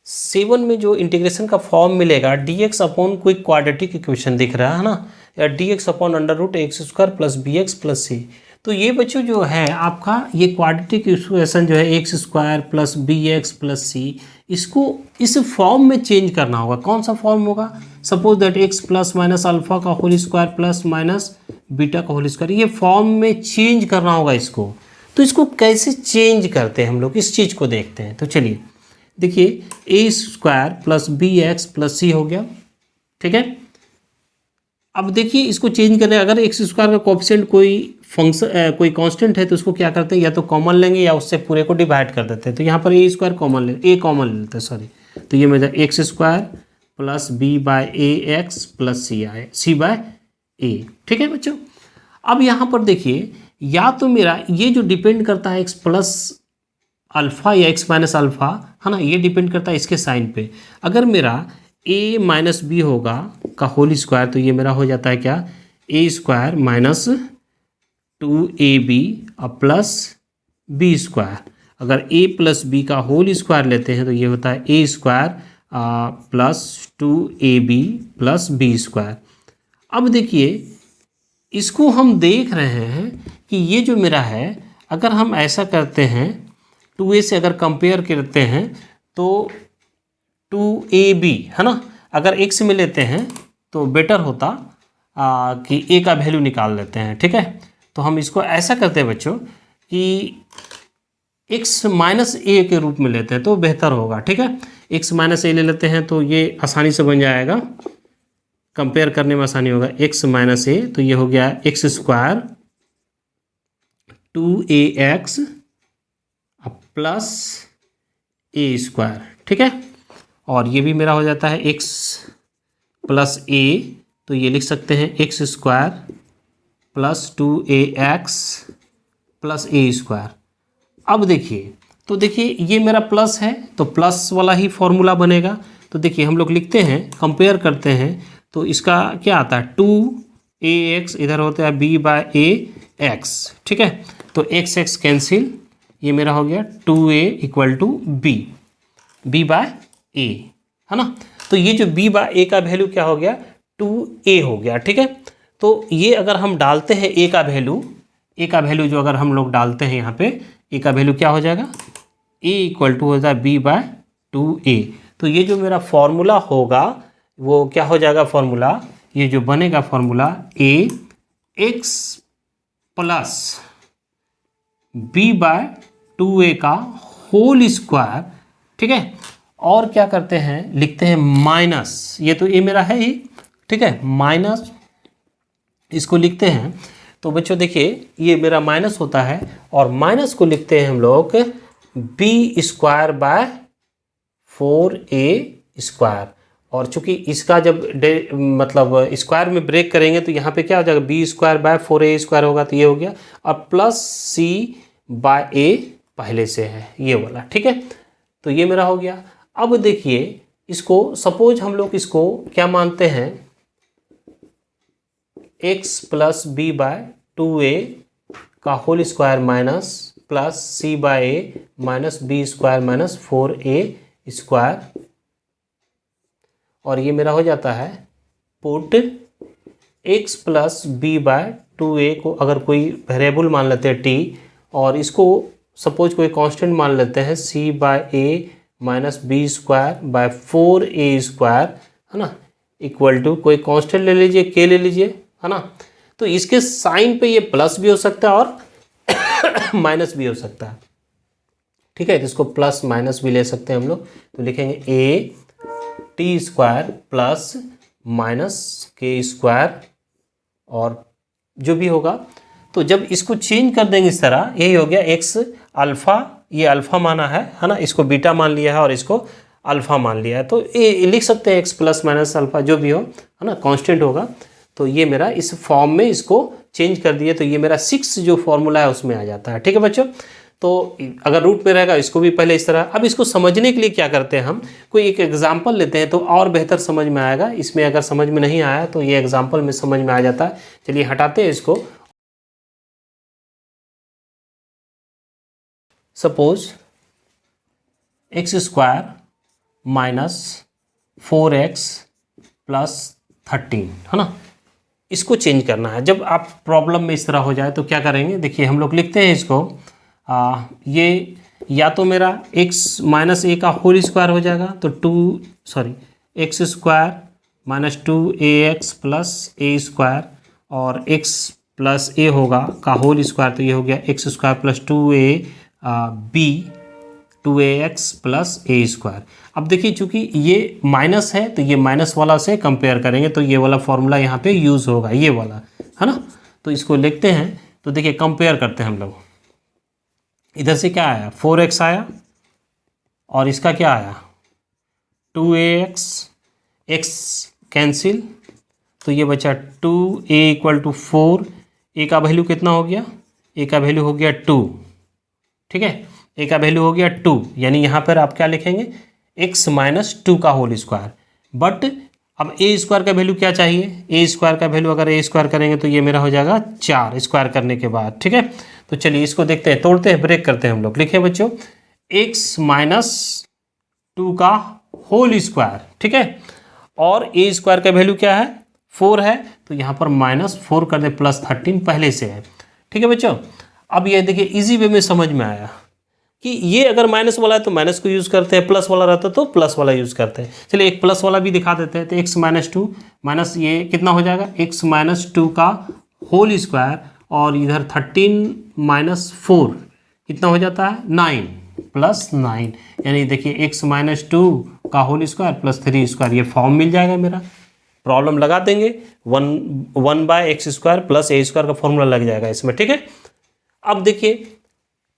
7 में जो इंटीग्रेशन का फॉर्म मिलेगा, डी एक्स अपॉन कोई क्वाड्रेटिक इक्वेशन दिख रहा है ना, या d x upon under root x square plus b x plus c. तो ये बच्चों जो है आपका ये क्वाड्रेटिक इक्वेशन जो है x square plus b x plus c, इसको इस फॉर्म में चेंज करना होगा। कौन सा फॉर्म होगा, suppose that x plus minus alpha का whole square plus minus beta का होल स्क्वायर, ये फॉर्म में चेंज करना होगा इसको। तो इसको कैसे चेंज करते हैं हम लोग, इस चीज़ को देखते हैं। तो चलिए देखिए, a square plus b x plus c हो गया। ठीक है, अब देखिए इसको चेंज करें, अगर एक्स स्क्वायर का कोएफिशिएंट कोई फंक्शन कोई कांस्टेंट है तो उसको क्या करते हैं, या तो कॉमन लेंगे या उससे पूरे को डिवाइड कर देते हैं। तो यहाँ पर ए स्क्वायर कॉमन ले लेते हैं, सॉरी। तो ये मेरा x square plus b by a x plus c आए, सी बाय ए। ठीक है बच्चों, अब यहाँ पर देखिए, या तो मेरा ये जो डिपेंड करता है एक्स प्लस अल्फ़ा या एक्स माइनस अल्फ़ा, है ना, ये डिपेंड करता है इसके साइन पे। अगर मेरा ए माइनस बी होगा का होल स्क्वायर, तो ये मेरा हो जाता है क्या, a square minus 2ab plus b square. अगर a प्लस बी का होल स्क्वायर लेते हैं तो ये होता है a square plus 2ab plus b square. अब देखिए इसको हम देख रहे हैं कि ये जो मेरा है, अगर हम ऐसा करते हैं 2a से अगर कंपेयर करते हैं तो 2ab है ना, अगर x में लेते हैं तो बेटर होता कि a का वैल्यू निकाल लेते हैं। ठीक है, तो हम इसको ऐसा करते हैं बच्चों कि x माइनस ए के रूप में लेते हैं तो बेहतर होगा। ठीक है, x माइनस ए ले लेते हैं तो ये आसानी से बन जाएगा, कंपेयर करने में आसानी होगा। x माइनस ए, तो ये हो गया x square 2ax plus a square. ठीक है, और ये भी मेरा हो जाता है x प्लस ए, तो ये लिख सकते हैं x square plus 2ax plus a square. अब देखिए, तो देखिए ये मेरा प्लस है तो प्लस वाला ही फॉर्मूला बनेगा। तो देखिए हम लोग लिखते हैं, कंपेयर करते हैं, तो इसका क्या आता है 2ax, इधर होता है b बाय ए एक्स। ठीक है, तो एक्स एक्स कैंसिल, ये मेरा हो गया 2a equal to b by a, है ना। तो ये जो b बाय ए का वैल्यू क्या हो गया, 2a हो गया। ठीक है, तो ये अगर हम डालते हैं a का वैल्यू जो अगर हम लोग डालते हैं यहाँ पे a का वैल्यू क्या हो जाएगा, a इक्वल टू हो जाएगा b बाय 2a। तो ये जो मेरा फॉर्मूला होगा वो क्या हो जाएगा, फॉर्मूला ये जो बनेगा formula a x plus b by 2a का होल स्क्वायर। ठीक है, और क्या करते हैं, लिखते हैं माइनस, ये तो a मेरा है ही। ठीक है, माइनस इसको लिखते हैं, तो बच्चों देखिए ये मेरा माइनस होता है, और माइनस को लिखते हैं हम लोग b square by 4a square. और चूंकि इसका जब मतलब स्क्वायर में ब्रेक करेंगे तो यहाँ पे क्या हो जाएगा, b square by 4a square होगा, तो ये हो गया, और प्लस c बाय a पहले से है ये वाला। ठीक है, तो ये मेरा हो गया। अब देखिए इसको सपोज हम लोग इसको क्या मानते हैं, x plus b by 2a का whole square minus plus c by a minus b square minus 4a square, और ये मेरा हो जाता है put x plus b by 2a को अगर कोई वेरिएबल मान लेते हैं t, और इसको सपोज कोई कांस्टेंट मान लेते हैं c by a minus b square by 4a square, है ना, इक्वल टू कोई कांस्टेंट ले लीजिए, k ले लीजिए, है ना। तो इसके साइन पे ये प्लस भी हो सकता है और माइनस भी हो सकता है, ठीक है। तो इसको प्लस माइनस भी ले सकते हैं हम लोग। तो लिखेंगे A T square plus minus के स्क्वायर और जो भी होगा। तो जब इसको चेंज कर देंगे इस तरह, यही हो गया एक्स अल्फ़ा, ये अल्फ़ा माना है ना, इसको बीटा मान लिया है और इसको अल्फ़ा मान लिया है। तो ये लिख सकते हैं एक्स प्लस माइनस अल्फ़ा जो भी हो, है ना, कांस्टेंट होगा। तो ये मेरा इस फॉर्म में इसको चेंज कर दिए तो ये मेरा 6 जो फॉर्मूला है उसमें आ जाता है, ठीक है बच्चों। तो अगर रूट में रहेगा इसको भी पहले इस तरह। अब इसको समझने के लिए क्या करते हैं हम, कोई एक एग्जाम्पल लेते हैं तो और बेहतर समझ में आएगा। इसमें अगर समझ में नहीं आया तो ये एग्जाम्पल में समझ में आ जाता है। चलिए हटाते हैं इसको। Suppose x square minus 4x plus 13, है ना, इसको चेंज करना है। जब आप प्रॉब्लम में इस तरह हो जाए तो क्या करेंगे, देखिए हम लोग लिखते हैं इसको ये या तो मेरा x माइनस ए का होल स्क्वायर हो जाएगा तो x square minus 2ax plus a square और x प्लस ए होगा का होल स्क्वायर, तो ये हो गया x square plus 2ax plus a square. अब देखिए चूंकि ये माइनस है तो ये माइनस वाला से कंपेयर करेंगे तो ये वाला फॉर्मूला यहाँ पे यूज़ होगा, ये वाला, है ना। तो इसको लिखते हैं तो देखिए कंपेयर करते हैं हम लोग। इधर से क्या आया 4x आया और इसका क्या आया 2ax, x कैंसिल तो ये बचा 2a इक्वल टू 4। ए का वैल्यू कितना हो गया, ए का वैल्यू हो गया 2, ठीक है, ए का वैल्यू हो गया 2। यानी यहाँ पर आप क्या लिखेंगे x माइनस 2 का होल स्क्वायर। बट अब ए स्क्वायर का वैल्यू क्या चाहिए, ए स्क्वायर का वैल्यू अगर ए स्क्वायर करेंगे तो ये मेरा हो जाएगा 4 स्क्वायर करने के बाद, ठीक है। तो चलिए इसको देखते हैं, तोड़ते हैं, ब्रेक करते हैं हम लोग। लिखे बच्चों x माइनस 2 का होल स्क्वायर, ठीक है, और ए स्क्वायर का वैल्यू क्या है 4 है, तो यहाँ पर -4 कर दे प्लस 13 पहले से है, ठीक है बच्चों। अब ये देखिए इजी वे में समझ में आया कि ये अगर माइनस वाला है तो माइनस को यूज़ करते हैं, प्लस वाला रहता तो प्लस वाला यूज़ करते हैं। चलिए एक प्लस वाला भी दिखा देते हैं। तो x माइनस 2 माइनस ये कितना हो जाएगा x माइनस 2 का होल स्क्वायर और इधर 13 माइनस 4 कितना हो जाता है 9 प्लस 9, यानी देखिए x माइनस 2 का होल स्क्वायर प्लस 3 स्क्वायर, ये फॉर्म मिल जाएगा मेरा। प्रॉब्लम लगा देंगे 1/x square plus a square का फॉर्मूला लग जाएगा इसमें, ठीक है। अब देखिए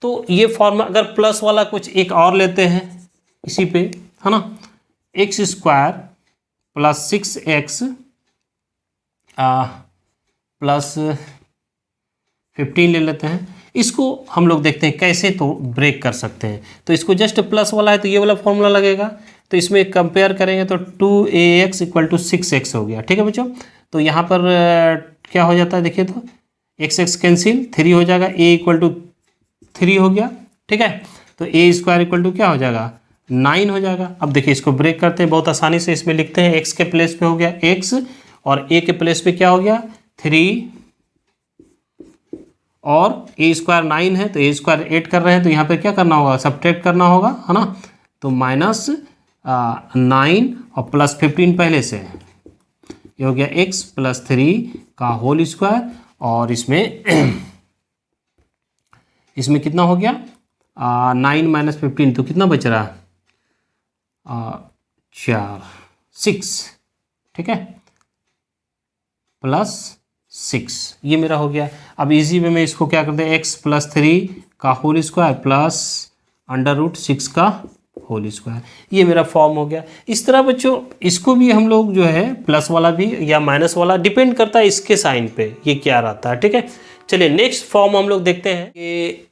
तो ये फॉर्मूला अगर प्लस वाला कुछ एक और लेते हैं इसी पे, है ना, x square plus 6x plus 15 ले लेते हैं। इसको हम लोग देखते हैं कैसे तो ब्रेक कर सकते हैं। तो इसको जस्ट प्लस वाला है तो ये वाला फॉर्मूला लगेगा, तो इसमें कंपेयर करेंगे तो 2ax इक्वल टू 6x हो गया, ठीक है बच्चों। तो यहाँ पर क्या हो जाता है देखिए तो x कैंसिल 3 हो जाएगा, a इक्वल टू 3 हो गया, ठीक है। तो ए स्क्वायर इक्वल टू क्या हो जाएगा 9 हो जाएगा। अब देखिए इसको ब्रेक करते हैं बहुत आसानी से। इसमें लिखते हैं x के प्लेस पे हो गया x और a के प्लेस पे क्या हो गया 3 और a स्क्वायर 9 है तो a स्क्वायर 8 कर रहे हैं, तो यहाँ पे क्या करना होगा सब्ट्रैक्ट करना होगा, है ना। तो -9 और प्लस 15 पहले से, ये हो गया x प्लस 3 का होल स्क्वायर और इसमें कितना हो गया 9 माइनस 15 तो कितना बच रहा 6, ठीक है, प्लस 6 ये मेरा हो गया। अब इजी वे में इसको क्या करते हैं x प्लस 3 का होल स्क्वायर प्लस √6 का होल स्क्वायर, ये मेरा फॉर्म हो गया। इस तरह बच्चों इसको भी हम लोग जो है प्लस वाला भी या माइनस वाला डिपेंड करता है इसके साइन पे ये क्या रहता है, ठीक है। चलिए नेक्स्ट फॉर्म हम लोग देखते हैं। ये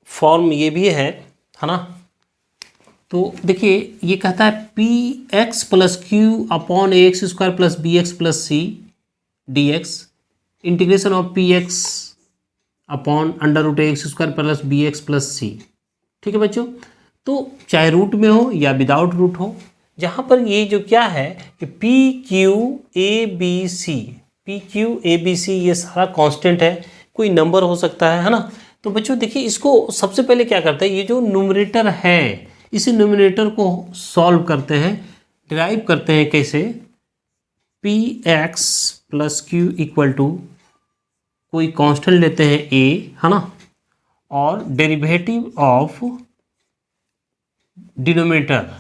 फॉर्म ये भी है ना। तो देखिए ये कहता है px plus Q upon ax square plus bx plus c dx integration of px upon √ax square plus bx plus c, ठीक है बच्चों। तो चाहे रूट में हो या विदाउट रूट हो, जहाँ पर ये जो क्या है कि PQ ABC ये सारा कांस्टेंट है, कोई नंबर हो सकता है ना। तो बच्चों देखिए इसको सबसे पहले क्या करते हैं, ये जो न्यूमरेटर है इसी न्यूमरेटर को सॉल्व करते हैं, डिराइव करते हैं कैसे px plus q equal to कोई कांस्टेंट लेते हैं ए, है ना, और derivative of denominator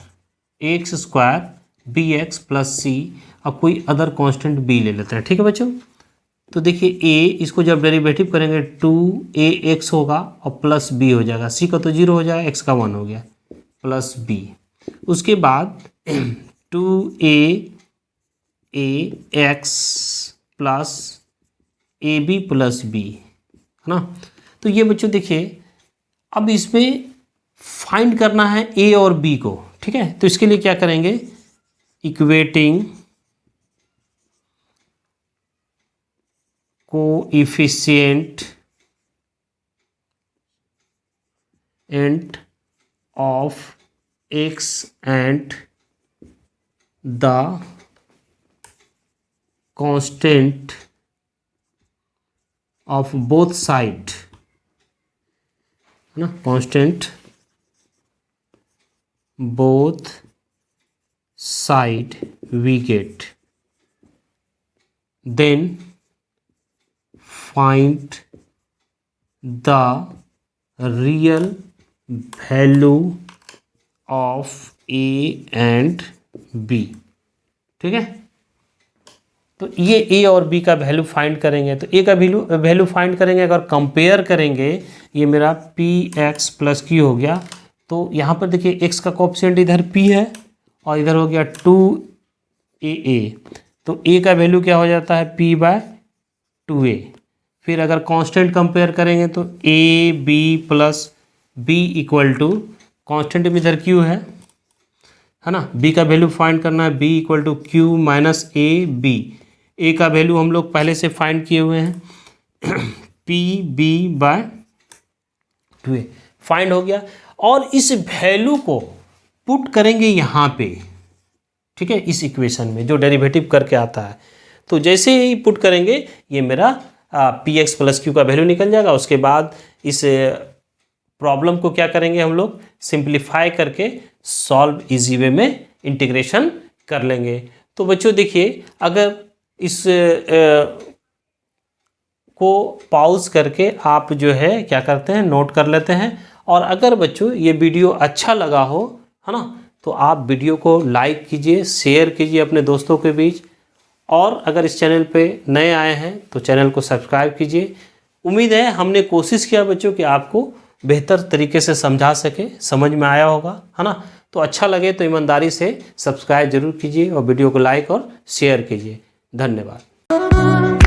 x square b x plus c और कोई अदर कांस्टेंट बी ले लेते हैं। ठीक है बच्चों, तो देखिए ए, इसको जब डेरिवेटिव करेंगे 2ax होगा और प्लस बी हो जाएगा, सी का तो 0 हो जाएगा, एक्स का 1 हो गया, प्लस बी। उसके बाद 2ax plus a b plus b, है ना। तो ये बच्चों देखिए, अब इसमें फाइंड करना है ए और बी को। ठीक है, तो इसके लिए क्या करेंगे, equating coefficient of x and the constant of both side, है ना, constant both side we get, then find the real value of a and b। ठीक है, तो ये ए और बी का वैल्यू फाइंड करेंगे। तो ए का वैल्यू फाइंड करेंगे, अगर कंपेयर करेंगे, ये मेरा पी एक्स प्लस क्यू हो गया, तो यहाँ पर देखिए एक्स का कोएफिशिएंट इधर पी है और इधर हो गया 2a, तो ए का वैल्यू क्या हो जाता है, p/2a। फिर अगर कांस्टेंट कंपेयर करेंगे तो a b plus b equal to, constant में इधर क्यू है ना, बी का वैल्यू फाइंड करना है, b equal to q minus a b. A का वैल्यू हम लोग पहले से फाइंड किए हुए हैं, p/2a फाइंड हो गया। और इस वैल्यू को पुट करेंगे यहाँ पे, ठीक है, इस इक्वेशन में जो डेरिवेटिव करके आता है। तो जैसे ही पुट करेंगे ये मेरा पी एक्स प्लस क्यू का वैल्यू निकल जाएगा। उसके बाद इस प्रॉब्लम को क्या करेंगे, हम लोग सिंप्लीफाई करके सॉल्व इजी वे में इंटीग्रेशन कर लेंगे। तो बच्चों देखिए, अगर इस को पॉज करके आप जो है क्या करते हैं, नोट कर लेते हैं। और अगर बच्चों ये वीडियो अच्छा लगा हो, है ना, तो आप वीडियो को लाइक कीजिए, शेयर कीजिए अपने दोस्तों के बीच। और अगर इस चैनल पे नए आए हैं तो चैनल को सब्सक्राइब कीजिए। उम्मीद है हमने कोशिश किया बच्चों कि आपको बेहतर तरीके से समझा सके, समझ में आया होगा, है ना। तो अच्छा लगे तो ईमानदारी से सब्सक्राइब जरूर कीजिए और वीडियो को लाइक और शेयर कीजिए। धन्यवाद।